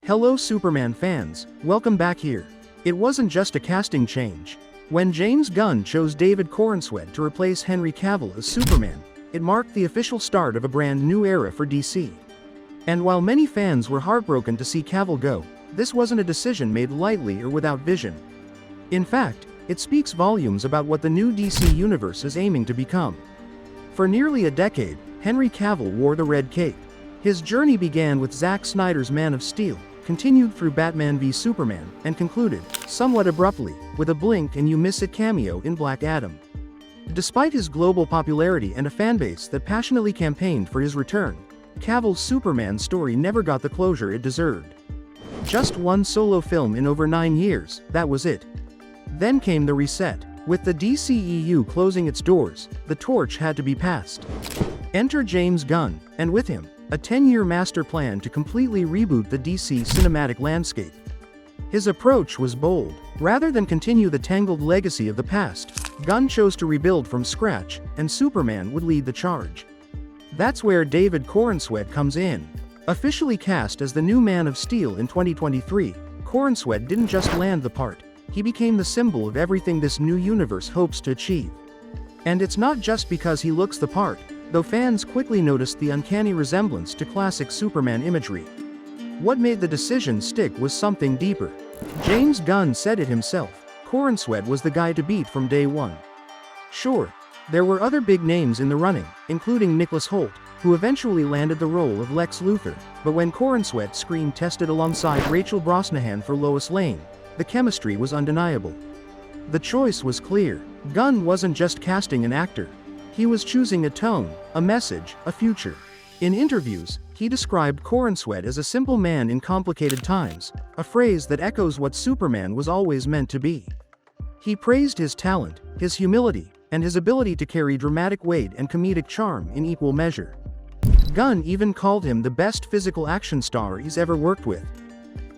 Hello Superman fans, welcome back here. It wasn't just a casting change. When James Gunn chose David Corenswet to replace Henry Cavill as Superman, it marked the official start of a brand new era for DC. And while many fans were heartbroken to see Cavill go, this wasn't a decision made lightly or without vision. In fact, it speaks volumes about what the new DC universe is aiming to become. For nearly a decade, Henry Cavill wore the red cape. His journey began with Zack Snyder's Man of Steel, continued through Batman v Superman, and concluded, somewhat abruptly, with a blink and you miss it cameo in Black Adam. Despite his global popularity and a fanbase that passionately campaigned for his return, Cavill's Superman story never got the closure it deserved. Just one solo film in over 9 years, that was it. Then came the reset. With the DCEU closing its doors, the torch had to be passed. Enter James Gunn, and with him, a 10-year master plan to completely reboot the DC cinematic landscape. His approach was bold. Rather than continue the tangled legacy of the past, Gunn chose to rebuild from scratch, and Superman would lead the charge. That's where David Corenswet comes in. Officially cast as the new Man of Steel in 2023, Corenswet didn't just land the part, he became the symbol of everything this new universe hopes to achieve. And it's not just because he looks the part, though fans quickly noticed the uncanny resemblance to classic Superman imagery. What made the decision stick was something deeper. James Gunn said it himself, Corenswet was the guy to beat from day one. Sure, there were other big names in the running, including Nicholas Hoult, who eventually landed the role of Lex Luthor, but when Corenswet screen tested alongside Rachel Brosnahan for Lois Lane, the chemistry was undeniable. The choice was clear. Gunn wasn't just casting an actor. He was choosing a tone, a message, a future. In interviews, he described Corenswet as a simple man in complicated times, a phrase that echoes what Superman was always meant to be. He praised his talent, his humility, and his ability to carry dramatic weight and comedic charm in equal measure. Gunn even called him the best physical action star he's ever worked with.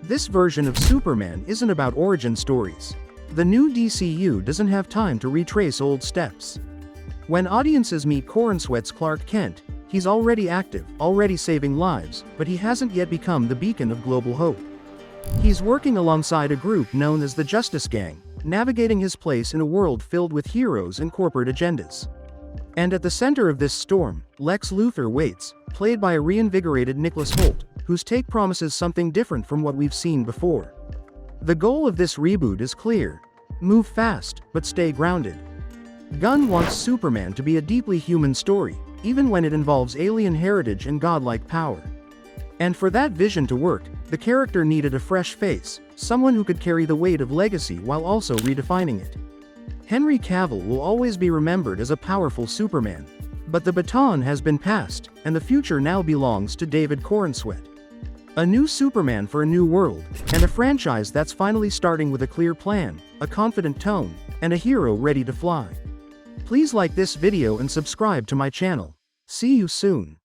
This version of Superman isn't about origin stories. The new DCU doesn't have time to retrace old steps. When audiences meet Corenswet's Clark Kent, he's already active, already saving lives, but he hasn't yet become the beacon of global hope. He's working alongside a group known as the Justice Gang, navigating his place in a world filled with heroes and corporate agendas. And at the center of this storm, Lex Luthor waits, played by a reinvigorated Nicholas Hoult, whose take promises something different from what we've seen before. The goal of this reboot is clear. Move fast, but stay grounded. Gunn wants Superman to be a deeply human story, even when it involves alien heritage and godlike power. And for that vision to work, the character needed a fresh face, someone who could carry the weight of legacy while also redefining it. Henry Cavill will always be remembered as a powerful Superman. But the baton has been passed, and the future now belongs to David Corenswet. A new Superman for a new world, and a franchise that's finally starting with a clear plan, a confident tone, and a hero ready to fly. Please like this video and subscribe to my channel. See you soon.